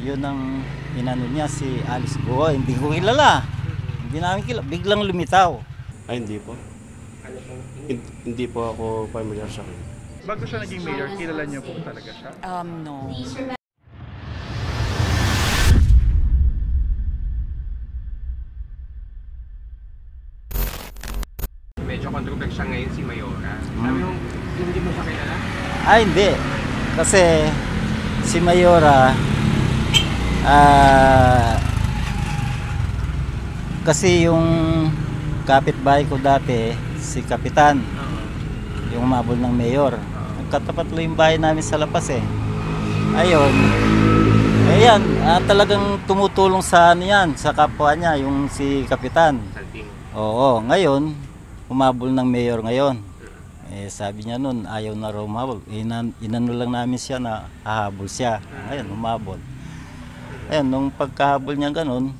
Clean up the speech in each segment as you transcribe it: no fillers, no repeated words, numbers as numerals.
Yun ang inano niya, si Alice Go. Hindi ko kilala. Hindi namin kilala. Biglang lumitaw. Ay, hindi po. Hindi po ako familiar sa kanya. Bago siya naging mayor, kilala niyo po talaga siya? No. Medyo kontrobersyal ngayon si Mayora. Sabi mo, hindi mo siya kilala? Ay, hindi. Kasi si Mayora, kasi yung kapitbahay ko dati, si Kapitan, yung umabol ng mayor. Nagkatapat lang yung bahay namin sa Lapas eh. Ayun. Ayan, talagang tumutulong sa ano yan, sa kapwa niya, yung si Kapitan. Salting. Oo, ngayon, umabol ng mayor ngayon. Eh, sabi niya nun, ayaw na raw umabol. Inano lang namin siya na hahabol siya. Ayun, umabol. Ayun, nung pagkahabol niya ganun,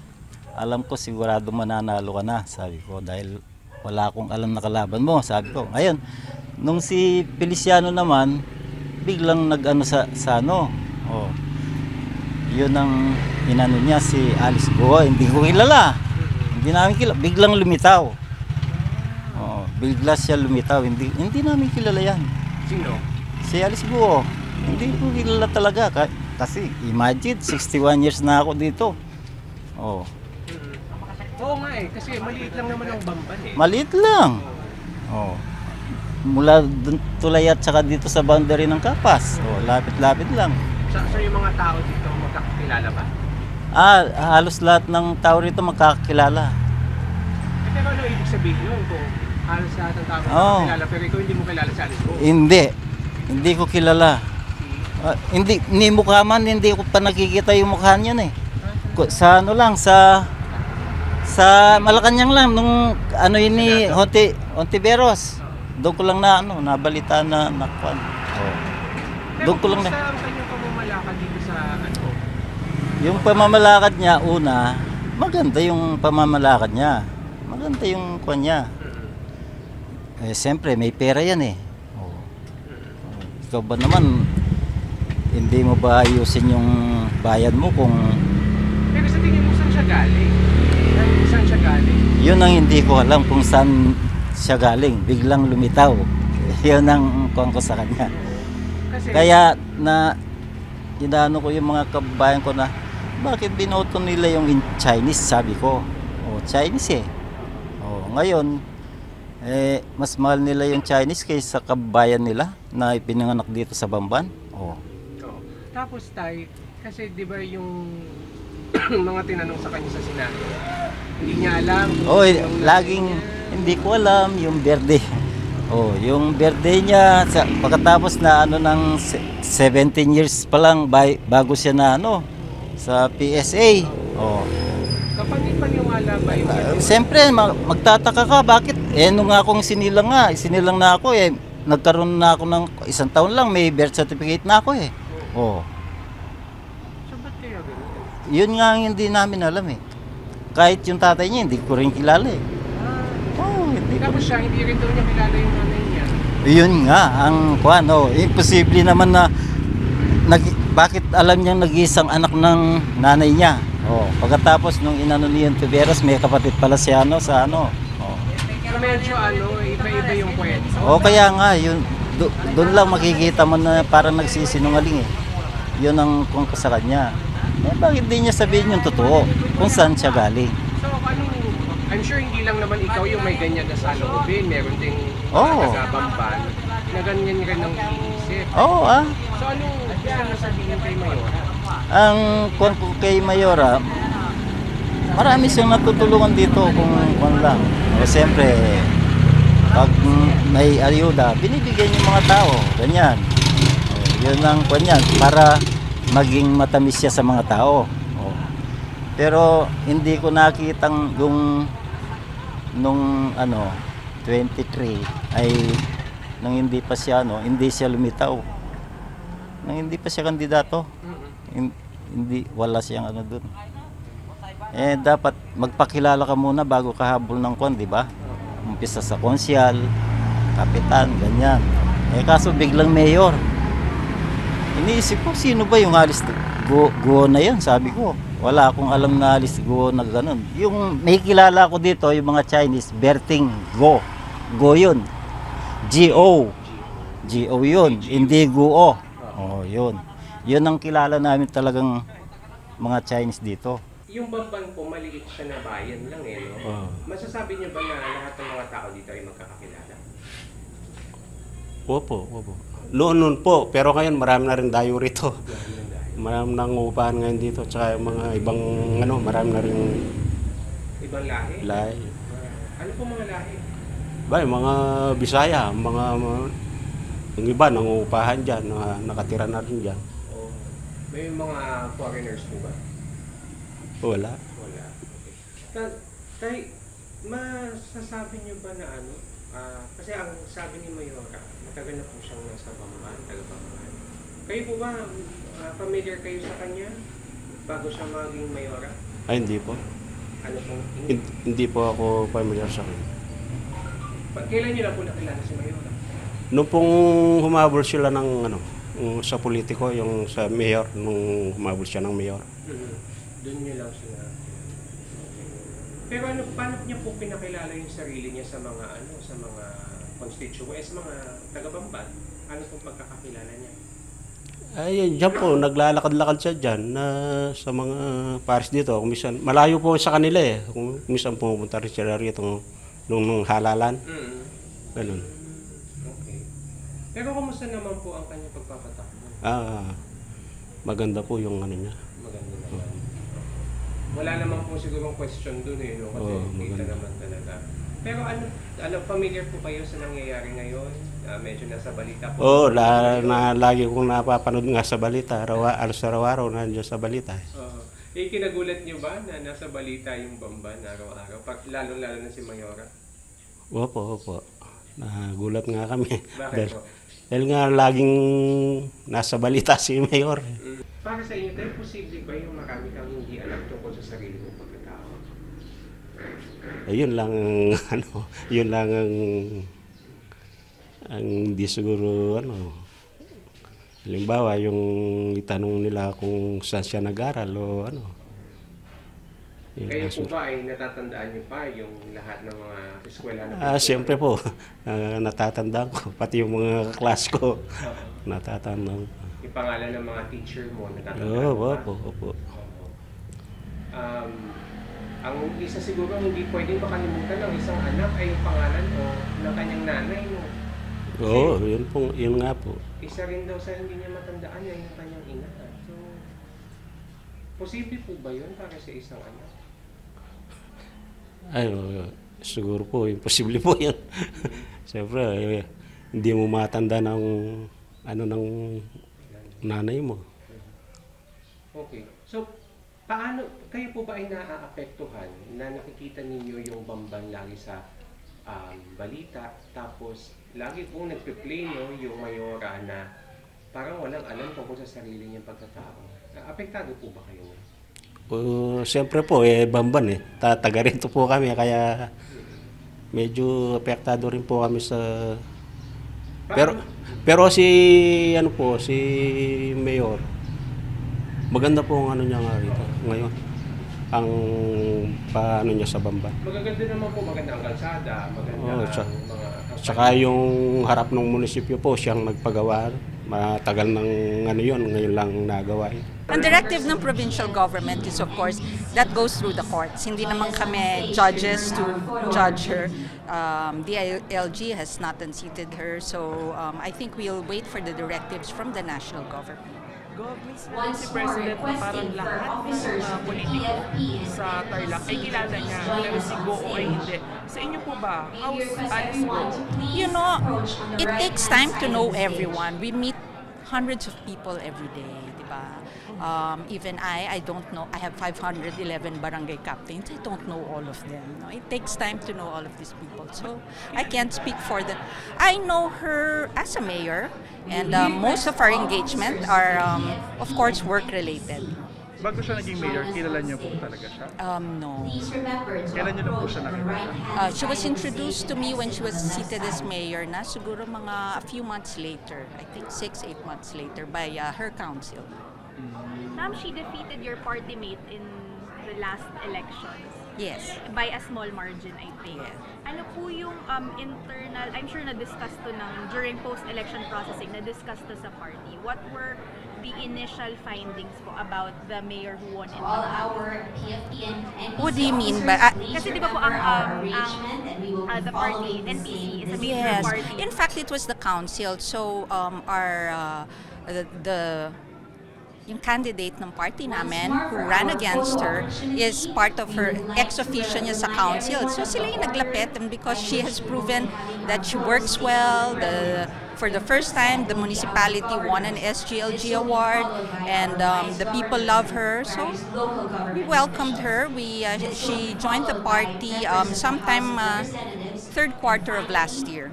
alam ko sigurado mananalo ka na, sabi ko, dahil wala akong alam na kalaban mo, sabi ko. Ayun, nung si Feliciano naman, biglang nag-ano sa ano, oh, yun ang inano niya, si Alice Go. Hindi ko kilala. Hindi namin kilala. Biglang lumitaw. Oh, bigla siya lumitaw. Hindi namin kilala yan. Sino? Si Alice Go. Hindi ko kilala talaga. Kasi imagine, 61 years na ako dito. Oh. Oo nga eh, kasi maliit lang naman ang Bamban eh. Maliit lang. Oh. Mula tulay at saka dito sa boundary ng Kapas. Oh, lapit-lapit lang. So yung mga tao dito magkakilala ba? Halos lahat ng tao rito magkakilala. Pero ano ibig sabihin nun kung halos lahat ng tao Oo. magkakilala pero ikaw hindi mo kilala si Alice Go? Hindi ko kilala. Ni mukha man, hindi ko pa nakikita yung mukha niyan eh. Sa ano lang, sa Malacanang lang, nung ano yun ni Hontiveros. Doon ko lang na nabalita na nakwan. Oh. Doon ko lang na. Pero kung kanyang pamamalakad dito sa ano? Yung pamamalakad niya, una, maganda yung pamamalakad niya. Maganda yung kwan niya. Eh, siyempre, may pera yan eh. Oh. Ikaw ba naman, hindi mo ba ayusin yung bayan mo kung... Pero sa tingin mo saan siya galing? Saan siya galing? Yun ang hindi ko alam kung saan siya galing. Biglang lumitaw. Yun ang kwan ko sa kanya. Kasi, Kaya inaano ko yung mga kababayan ko na bakit binoto nila yung Chinese, sabi ko. Oh, Chinese eh. Oh, ngayon mas mahal nila yung Chinese kaysa kababayan nila na ipinanganak dito sa Bamban. Oh. tapos kasi di ba yung mga tinanong sa kanya sa Senado, hindi niya alam. Oh, laging hindi ko alam yung berde. Oh, yung berde niya pagkatapos na ng 17 years pa lang bago siya na sa PSA. Oh. Kapaniwala ba yun? Siyempre magtataka ka bakit nung akong sinilang na ako nagkaroon na ako ng 1 taon lang, may birth certificate na ako eh. Oh. So ba't kaya ganun? Yun nga ang hindi namin alam eh. Kahit yung tatay niya hindi ko rin kilala eh. Oh, hindi ko. Tapos siya, hindi rin daw niya kilala yung nanay niya. Yun nga ang imposible naman na bakit alam niyang nag-iisang anak ng nanay niya. Oh, pagkatapos nung inano niya Tiberos, may kapatid pala siya sa Oh. So medyo iba-iba yung kwento. Oh, kaya nga yun doon lang makikita mo na parang nagsisinungaling eh. Yun ang kung sa kanya. Bakit di niya sabihin yung totoo kung saan siya galing? So I'm sure hindi lang naman ikaw yung may ganyan na saloobin. Meron ding Oo. taga-Bamban na ganyan rin ang iisip. Oo So anong gusto mo sabihin kay Mayora? Ang kung kay Mayora, marami siyang natutulungan dito kung lang. O siyempre, pag may ayuda, binibigyan yung mga tao. Ganyan. Yun ang kanyan para maging matamis siya sa mga tao. Pero hindi ko nakitang nung 23 ay nang hindi pa siya hindi siya lumitaw. Nang hindi pa siya kandidato. Hindi wala siyang doon. Dapat magpakilala ka muna bago ka habol ng di ba? Umpisa sa konsyal, kapitan, ganyan. Kaso biglang mayor. Iniisip ko sino ba yung Alice Go na yun, sabi ko. Wala akong alam na alis go na ganun. Yung may kilala ko dito, yung mga Chinese, Berting Go. Go yun. G-O. G-O yun. Hindi Go-O. Oh, yun. Yun ang kilala namin talagang mga Chinese dito. Yung Bamban po, maliit siya na bayan lang eh, no? Masasabi niyo ba na lahat ng mga tao dito ay magkakakilala? Opo. Noon po, pero ngayon marami na rin dayo rito. Marami nang upahan ngayon dito, tsaka yung mga ibang marami na rin Ibang lahi? lahi. Ano po mga lahi? Yung mga Bisaya, yung iba nangungupahan dyan, nakatira na rin dyan. Oh. May mga foreigners po ba? Wala. Wala. Okay. Tay, masasabi niyo ba na ano? Kasi ang sabi ni Mayora, matagal na po siyang nasa Bamban, taga-Bamban. Kayo po ba, familiar kayo sa kanya bago siya maging Mayora? Ay, hindi po. Ano pong Hindi po ako familiar sa kanya. Kailan niyo na po nakilala si Mayora? Noong pong humabol sila ng sa politiko, yung sa mayor, nung humabol siya ng mayor. Doon niyo lang sila. Pero paano niya po pinakilala yung sarili niya sa mga constituents, sa mga taga-Bamban? Ano pong pagkakakilala niya? Ay, dyan po, naglalakad-lakad siya dyan sa mga pares dito. Kung minsan, malayo po sa kanila eh. Kung minsan pumunta rin sila rito nung halalan. Ganun. Okay. Pero kumusta naman po ang kanyang pagpapatakbo? Maganda po yung niya. Maganda naman. Wala naman po sigurong question dun eh, no? Kasi kita naman talaga. Pero familiar po kayo sa nangyayari ngayon? Medyo nasa balita po. Lagi kong napapanood nga sa balita. Araw-araw nandiyan sa balita. Kinagulat niyo ba na nasa balita yung Bamban araw-araw? Lalo-lalo na si Mayora? Opo. Nagulat nga kami. Bakit po? Dahil nga laging nasa balita si Mayor. Para sa inyo, tayo posible ba yung marami kang hindi alam tungkol sa sarili mong pagkatao? Yun lang yun lang ang hindi siguro halimbawa yung itanong nila kung saan siya nag-aral o Kayo po ba ay natatandaan niyo pa yung lahat ng mga eskwela na siyempre po, natatandaan ko, pati yung mga class ko, natatandaan ko. Yung pangalan ng mga teacher mo, natatandaan mo pa? Opo. Ang isa siguro hindi pwedeng makalimutan ng isang anak ay yung pangalan o ng kanyang nanay, no? Oo, yun nga po. Isa rin daw sa hindi niya matandaan yan yung kanyang ina. So, posible po ba yun para sa isang anak? Ay, siguro po, imposible po yan. Siyempre, hindi mo matanda ng ng nanay mo. Okay. So, paano, kayo po ba ay naaapektuhan na nakikita ninyo yung Bamban lagi sa balita, tapos lagi pong nagpe-play yung Mayora na parang walang alam tungkol sa sarili niyang pagkatao? Apektado po ba kayo? Siyempre po, Bamban taga rito po kami, kaya medyo apektado rin po kami sa... Pero si Mayor, maganda po ang niya nga rito ngayon. Ang paano niya sa Bamban. Magaganda naman po, maganda ang kalsada, maganda ang mga... Tsaka yung harap ng munisipyo po, siyang nagpagawa. Matagal ng ngayon lang nagawa. Ang directive ng provincial government is of course that goes through the courts. Hindi naman kami judges to judge her. The LG has not unseated her, so I think we'll wait for the directives from the national government. Si President, parang lahat ng mga politiko sa Tarlac ay kilala niya, pero si Go ay hindi. Sa inyo po ba? How's Alice Go? You know, it takes time to know everyone. We meet hundreds of people every day, di ba? Even I don't know. I have 511 barangay captains. I don't know all of them. No? It takes time to know all of these people. So I can't speak for them. I know her as a mayor, and most of our engagement are, of course, work-related. Bago siya naging mayor, kilala niyo po talaga siya? No. Kailan niyo lang po siya nakilala? She was introduced to me when she was seated as mayor na siguro mga a few months later. I think 6-8 months later by her council. Ma'am, she defeated your party mate in the last elections. Yes. By a small margin, I think. Yeah. Ano po yung internal, I'm sure na-discuss to during post-election processing, na-discuss to sa party. What were the initial findings po about the mayor who won in All Bamban? our PFP and NPC What do you mean by- officers, please Kasi di ba po remember ang, our arrangement and we will be the party, following the NPC, same is a major Yes. party. In fact, it was the council. So yung candidate ng party namin who ran against her is part of her ex-officio niya sa council. So sila yung naglapit, and because she has proven that she works well, for the first time, the municipality won an SGLG award, and the people love her. So we welcomed her. She joined the party sometime third quarter of last year.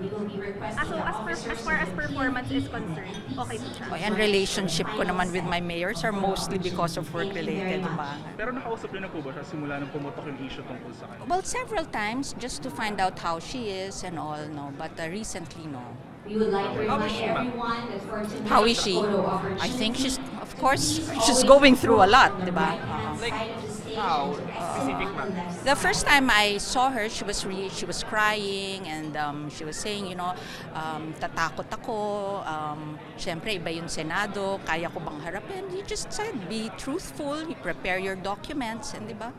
So as far as performance is concerned, okay po siya. And relationship ko naman with my mayors are mostly because of work-related, diba? Pero nakausap niyo na po ba siya simula nung pumutok yung issue tungkol sa kanya? Well, several times just to find out how she is and all, no. But recently, no. We would like to How is remind she, ma'am? everyone that for tonight's How is she? photo opportunity, I think she's, of course, she's going through a lot, diba? Like, how? Specific, ma'am? The first time I saw her, she was crying, and she was saying, tatakot ako. Siyempre, iba yung Senado, kaya ko bang harapin? He just said, be truthful, you prepare your documents, and diba?